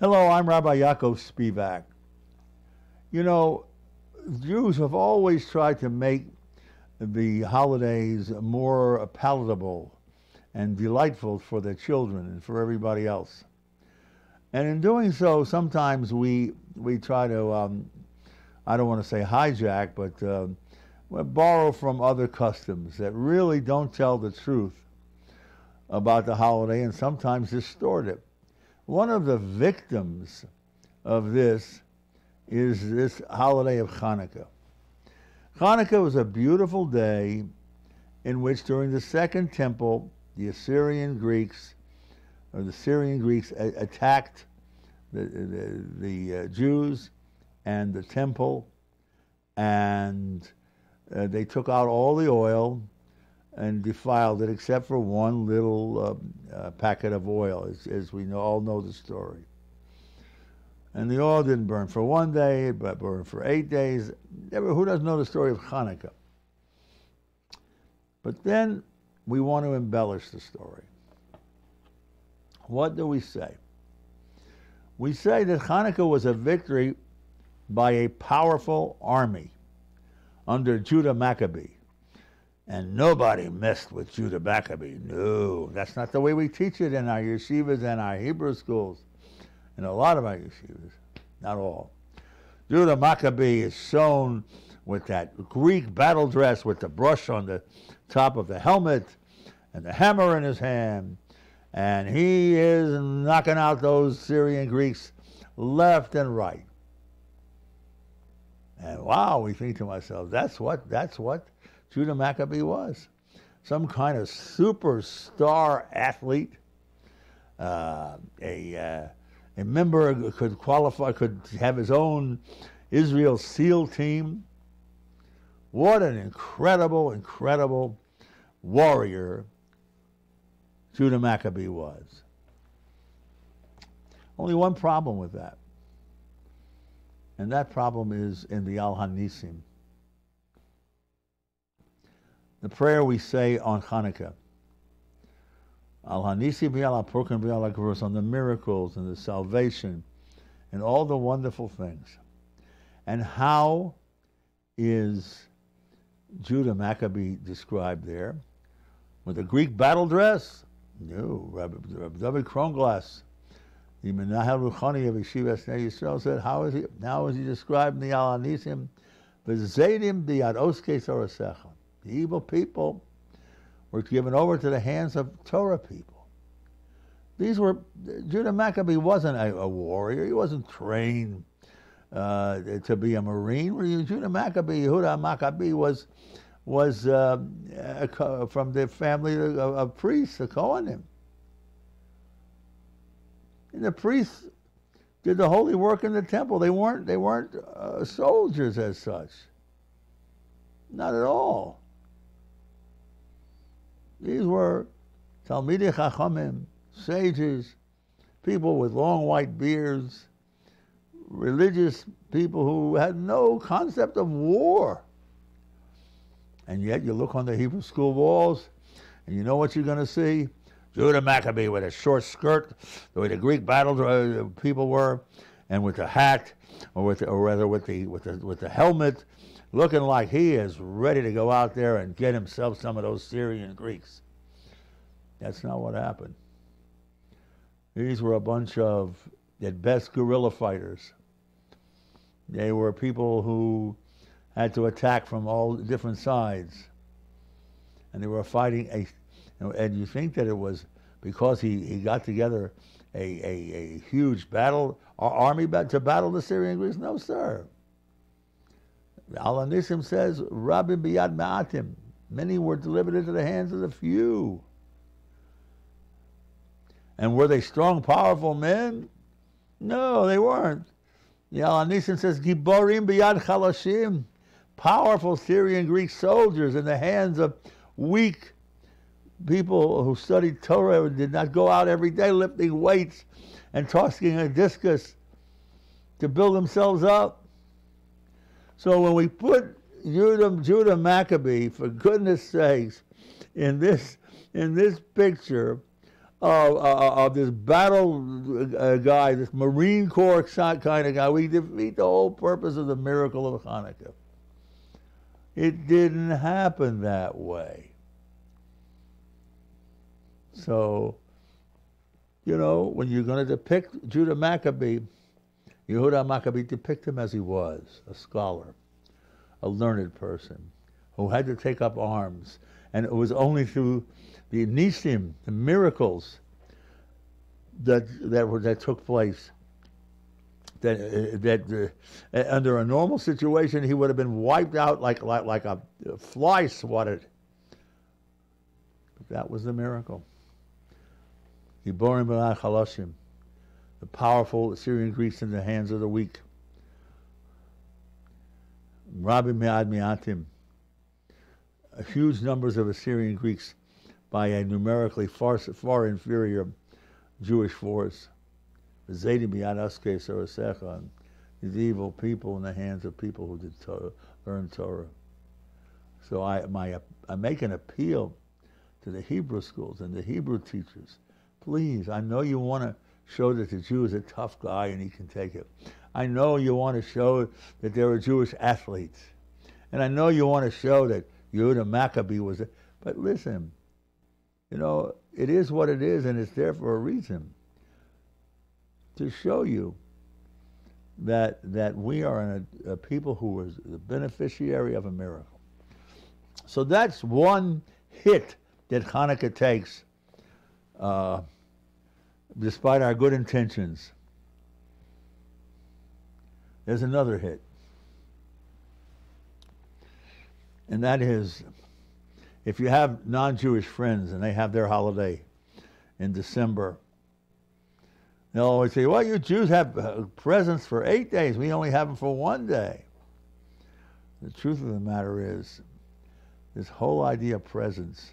Hello, I'm Rabbi Yaakov Spivak. You know, Jews have always tried to make the holidays more palatable and delightful for their children and for everybody else. And in doing so, sometimes we try to, I don't want to say hijack, but borrow from other customs that really don't tell the truth about the holiday and sometimes distort it. One of the victims of this is this holiday of Chanuka. Hanukkah was a beautiful day in which during the Second Temple, the Syrian Greeks attacked the Jews and the temple, and they took out all the oil and defiled it except for one little packet of oil, as we all know the story. And the oil didn't burn for one day, but burned for 8 days. Who doesn't know the story of Hanukkah? But then we want to embellish the story. What do we say? We say that Hanukkah was a victory by a powerful army under Judah Maccabee. And nobody messed with Judah Maccabee. No, that's not the way we teach it in our yeshivas and our Hebrew schools. In a lot of our yeshivas, not all. Judah Maccabee is shown with that Greek battle dress with the brush on the top of the helmet and the hammer in his hand. And he is knocking out those Syrian Greeks left and right. And wow, we think to ourselves, that's what Judah Maccabee was. Some kind of superstar athlete, a member could qualify, could have his own Israel SEAL team. What an incredible, incredible warrior Judah Maccabee was. Only one problem with that. And that problem is in the Al Hanisim. The prayer we say on Hanukkah. Al Hanisim v'al HaPurkim v'al HaGvurus, on the miracles and the salvation and all the wonderful things. And how is Judah Maccabee described there? With a Greek battle dress? No. Rabbi David Kronglass, the Menahel Ruchani of Yeshiva Snei Yisrael, said, how is he described in the Al Hanisim? V'zedim b'yad oskei Torasecha. The evil people were given over to the hands of Torah people. Judah Maccabee wasn't a warrior. He wasn't trained to be a Marine. Judah Maccabee, Yehuda Maccabee was from the family of priests, the Kohanim. And the priests did the holy work in the temple. They weren't soldiers as such. Not at all. These were Talmidei Chachamim, sages, people with long white beards, religious people who had no concept of war. And yet you look on the Hebrew school walls, and you know what you're going to see? Judah Maccabee with a short skirt, the way the Greek battle people were, and with the hat, or rather with the helmet, looking like he is ready to go out there and get himself some of those Syrian Greeks. That's not what happened. These were a bunch of, at best, guerrilla fighters. They were people who had to attack from all different sides. And they were fighting and you think that it was because he got together a huge army to battle the Syrian Greeks? No, sir. Al Hanisim says, Rabim biyad ma'atim. Many were delivered into the hands of the few. And were they strong, powerful men? No, they weren't. Al Hanisim says, Giborim biyad chalashim. Powerful Syrian Greek soldiers in the hands of weak people who studied Torah and did not go out every day lifting weights and tossing a discus to build themselves up. So when we put Judah Maccabee, for goodness sakes, in this picture of this battle guy, this Marine Corps kind of guy. We defeat the whole purpose of the miracle of Hanukkah. It didn't happen that way. So, you know, when you're going to depict Judah Maccabee, Yehuda Maccabee, depict him as he was, a scholar, a learned person, who had to take up arms. And it was only through the nisim, the miracles that took place, that under a normal situation he would have been wiped out like a fly swatted. But that was the miracle. Giborim b'nai chaloshim, the powerful Assyrian Greeks in the hands of the weak. Rabbi me'ad mi'atim, huge numbers of Assyrian Greeks by a numerically far inferior Jewish force. Zaydi b'yad askei sarasecha, these evil people in the hands of people who did learn Torah. So I make an appeal to the Hebrew schools and the Hebrew teachers. Please, I know you want to show that the Jew is a tough guy and he can take it. I know you want to show that there are Jewish athletes. And I know you want to show that Yehuda Maccabee was it. But listen, you know, it is what it is, and it's there for a reason. To show you that we are a people who was the beneficiary of a miracle. So that's one hit that Hanukkah takes, despite our good intentions. There's another hit. And that is, if you have non-Jewish friends and they have their holiday in December, they'll always say, well, you Jews have presents for 8 days. We only have them for 1 day. The truth of the matter is, this whole idea of presents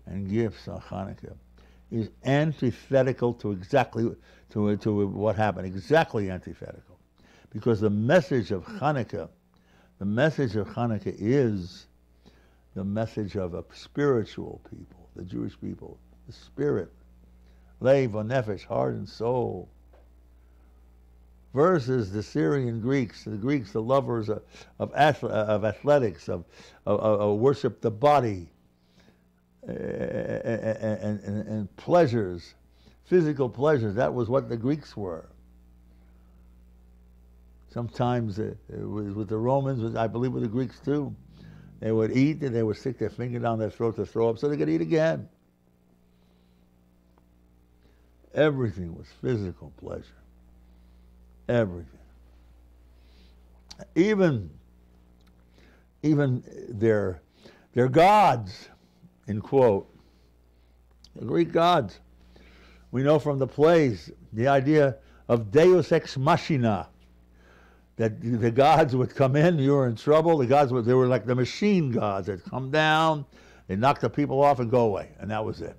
and gifts on Hanukkah is antithetical to exactly to what happened. Exactly antithetical. Because the message of Hanukkah is the message of a spiritual people, the Jewish people, the spirit, leiv nefesh, heart and soul, versus the Syrian Greeks, the lovers of athletics, of worship the body, and pleasures, physical pleasures. That was what the Greeks were. Sometimes with the Romans, I believe with the Greeks too, they would eat and they would stick their finger down their throat to throw up so they could eat again. Everything was physical pleasure. Everything. Even their gods, in quote, the Greek gods. We know from the plays the idea of Deus ex machina, that the gods would come in, you were in trouble. The gods they were like the machine gods. They'd come down, they knock the people off and go away, and that was it.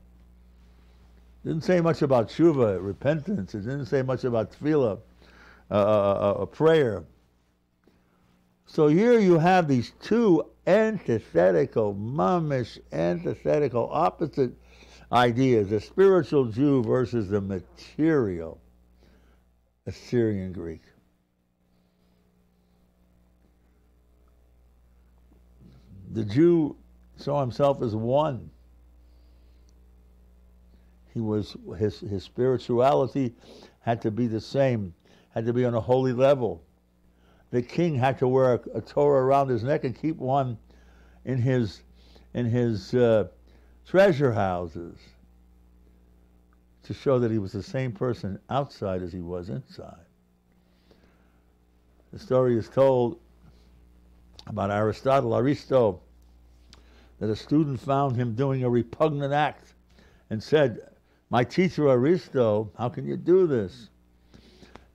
Didn't say much about tshuva, repentance. It didn't say much about tefillah, a prayer. So here you have these two antithetical, mamish, antithetical, opposite ideas: the spiritual Jew versus the material Assyrian Greek. The Jew saw himself as one. He was his spirituality had to be the same, had to be on a holy level. The king had to wear a Torah around his neck and keep one in his treasure houses to show that he was the same person outside as he was inside. The story is told about Aristo, that a student found him doing a repugnant act and said, "My teacher Aristo, how can you do this?"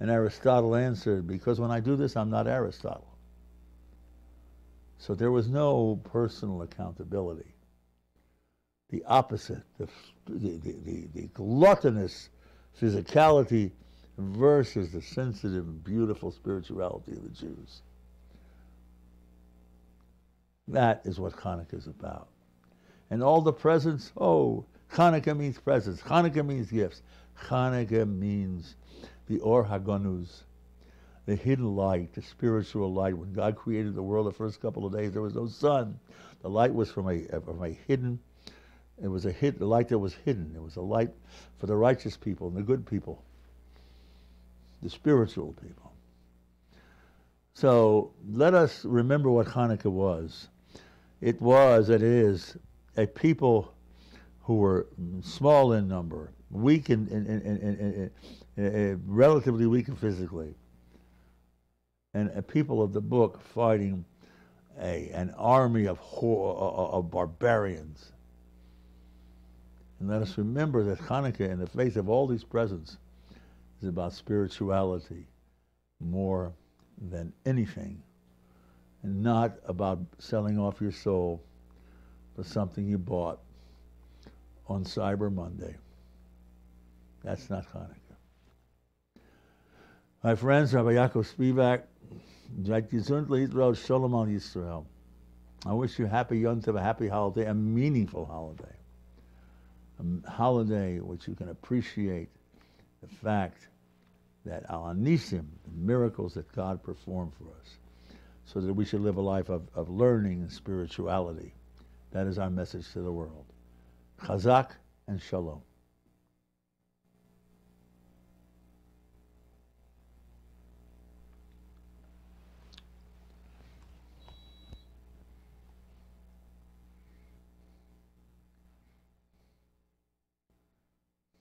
And Aristotle answered, "Because when I do this, I'm not Aristotle." So there was no personal accountability. The opposite, the gluttonous physicality versus the sensitive and beautiful spirituality of the Jews. That is what Hanukkah is about. And all the presents, Chanukah means presents. Chanukah means gifts. Chanukah means the Or HaGanuz, the hidden light, the spiritual light. When God created the world the first couple of days, there was no sun. The light was from a hidden, it was a light that was hidden. It was a light for the righteous people and the good people, the spiritual people. So let us remember what Hanukkah was. It is a people who were small in number, weak and relatively weak physically, and a people of the book fighting an army of barbarians. And let us remember that Hanukkah, in the face of all these presents, is about spirituality more than anything, and not about selling off your soul for something you bought on Cyber Monday. That's not Hanukkah. My friends, Rabbi Yaakov Spivak, Seid gesund, Israel, Shalom al Yisrael. I wish you happy Yom Tov, a happy holiday, a meaningful holiday. A holiday which you can appreciate the fact that al Anisim, the miracles that God performed for us, so that we should live a life of learning and spirituality. That is our message to the world. Chazak and Shalom.